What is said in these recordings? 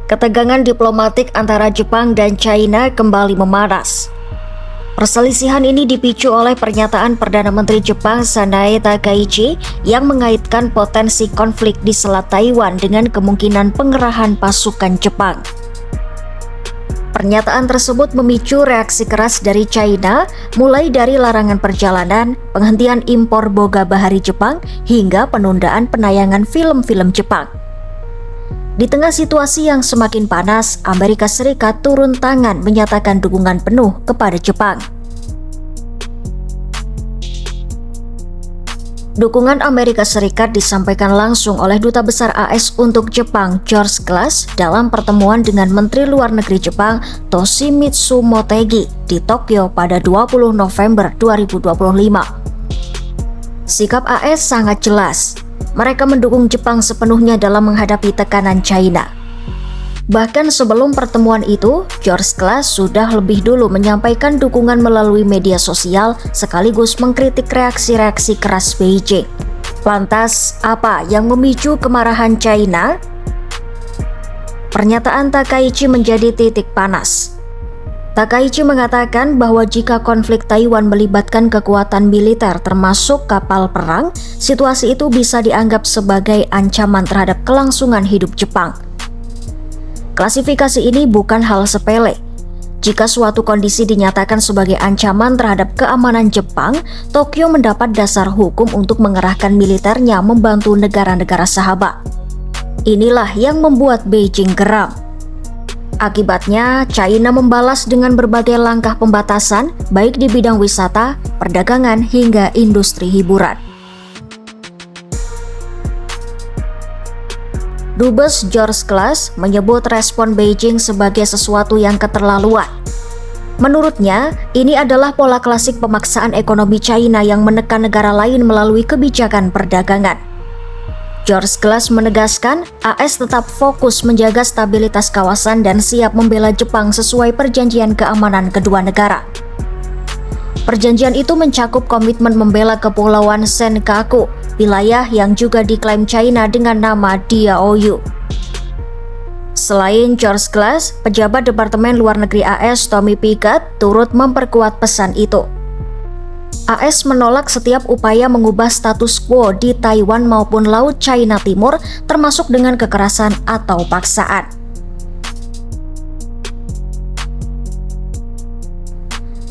Ketegangan diplomatik antara Jepang dan China kembali memanas. Perselisihan ini dipicu oleh pernyataan Perdana Menteri Jepang Sanae Takaichi yang mengaitkan potensi konflik di Selat Taiwan dengan kemungkinan pengerahan pasukan Jepang. Pernyataan tersebut memicu reaksi keras dari China, mulai dari larangan perjalanan, penghentian impor boga bahari Jepang, hingga penundaan penayangan film-film Jepang. Di tengah situasi yang semakin panas, Amerika Serikat turun tangan menyatakan dukungan penuh kepada Jepang. Dukungan Amerika Serikat disampaikan langsung oleh Duta Besar AS untuk Jepang, George Glass, dalam pertemuan dengan Menteri Luar Negeri Jepang, Toshimitsu Motegi, di Tokyo pada 20 November 2025. Sikap AS sangat jelas. Mereka mendukung Jepang sepenuhnya dalam menghadapi tekanan China. Bahkan sebelum pertemuan itu, George Glass sudah lebih dulu menyampaikan dukungan melalui media sosial sekaligus mengkritik reaksi-reaksi keras Beijing. Lantas, apa yang memicu kemarahan China? Pernyataan Takaichi menjadi titik panas. Takaichi mengatakan bahwa jika konflik Taiwan melibatkan kekuatan militer termasuk kapal perang, situasi itu bisa dianggap sebagai ancaman terhadap kelangsungan hidup Jepang. Klasifikasi ini bukan hal sepele. Jika suatu kondisi dinyatakan sebagai ancaman terhadap keamanan Jepang, Tokyo mendapat dasar hukum untuk mengerahkan militernya membantu negara-negara sahabat. Inilah yang membuat Beijing geram. Akibatnya, China membalas dengan berbagai langkah pembatasan, baik di bidang wisata, perdagangan, hingga industri hiburan. Dubes George Glass menyebut respon Beijing sebagai sesuatu yang keterlaluan. Menurutnya, ini adalah pola klasik pemaksaan ekonomi China yang menekan negara lain melalui kebijakan perdagangan. George Glass menegaskan, AS tetap fokus menjaga stabilitas kawasan dan siap membela Jepang sesuai perjanjian keamanan kedua negara. Perjanjian itu mencakup komitmen membela kepulauan Senkaku, wilayah yang juga diklaim China dengan nama Diaoyu. Selain George Glass, pejabat Departemen Luar Negeri AS Tommy Pickett's turut memperkuat pesan itu. AS menolak setiap upaya mengubah status quo di Taiwan maupun Laut China Timur, termasuk dengan kekerasan atau paksaan.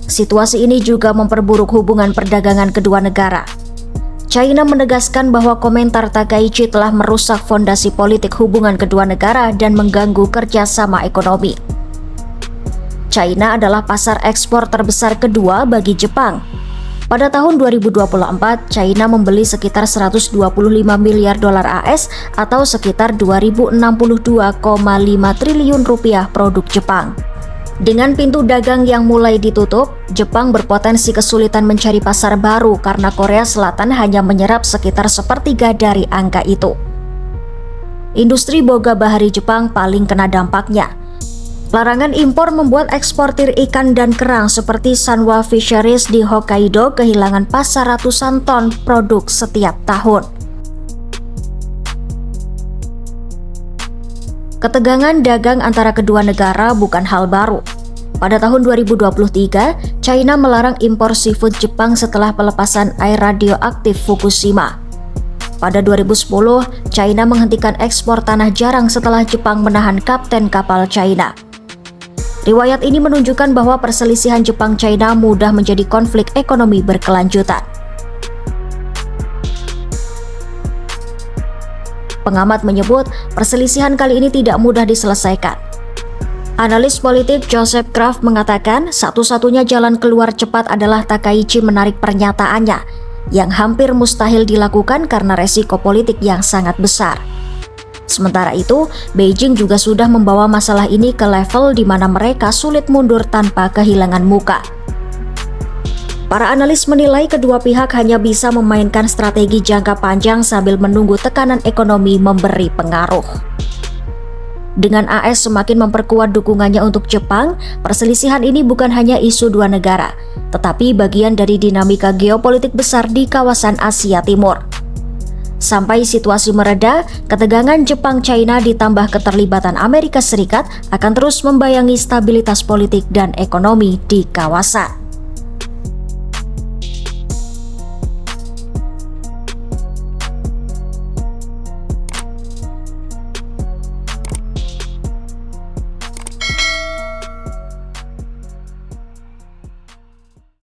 Situasi ini juga memperburuk hubungan perdagangan kedua negara. China menegaskan bahwa komentar Takaichi telah merusak fondasi politik hubungan kedua negara dan mengganggu kerjasama ekonomi. China adalah pasar ekspor terbesar kedua bagi Jepang. Pada tahun 2024, China membeli sekitar 125 miliar dolar AS atau sekitar 2.062,5 triliun rupiah produk Jepang. Dengan pintu dagang yang mulai ditutup, Jepang berpotensi kesulitan mencari pasar baru karena Korea Selatan hanya menyerap sekitar sepertiga dari angka itu. Industri boga bahari Jepang paling kena dampaknya. Larangan impor membuat eksportir ikan dan kerang seperti Sanwa Fisheries di Hokkaido kehilangan pasar ratusan ton produk setiap tahun. Ketegangan dagang antara kedua negara bukan hal baru. Pada tahun 2023, China melarang impor seafood Jepang setelah pelepasan air radioaktif Fukushima. Pada 2010, China menghentikan ekspor tanah jarang setelah Jepang menahan kapten kapal China. Riwayat ini menunjukkan bahwa perselisihan Jepang-China mudah menjadi konflik ekonomi berkelanjutan. Pengamat menyebut perselisihan kali ini tidak mudah diselesaikan. Analis politik Joseph Kraft mengatakan satu-satunya jalan keluar cepat adalah Takaichi menarik pernyataannya, yang hampir mustahil dilakukan karena resiko politik yang sangat besar. Sementara itu, Beijing juga sudah membawa masalah ini ke level di mana mereka sulit mundur tanpa kehilangan muka. Para analis menilai kedua pihak hanya bisa memainkan strategi jangka panjang sambil menunggu tekanan ekonomi memberi pengaruh. Dengan AS semakin memperkuat dukungannya untuk Jepang, perselisihan ini bukan hanya isu dua negara, tetapi bagian dari dinamika geopolitik besar di kawasan Asia Timur. Sampai situasi mereda, ketegangan Jepang-China ditambah keterlibatan Amerika Serikat akan terus membayangi stabilitas politik dan ekonomi di kawasan.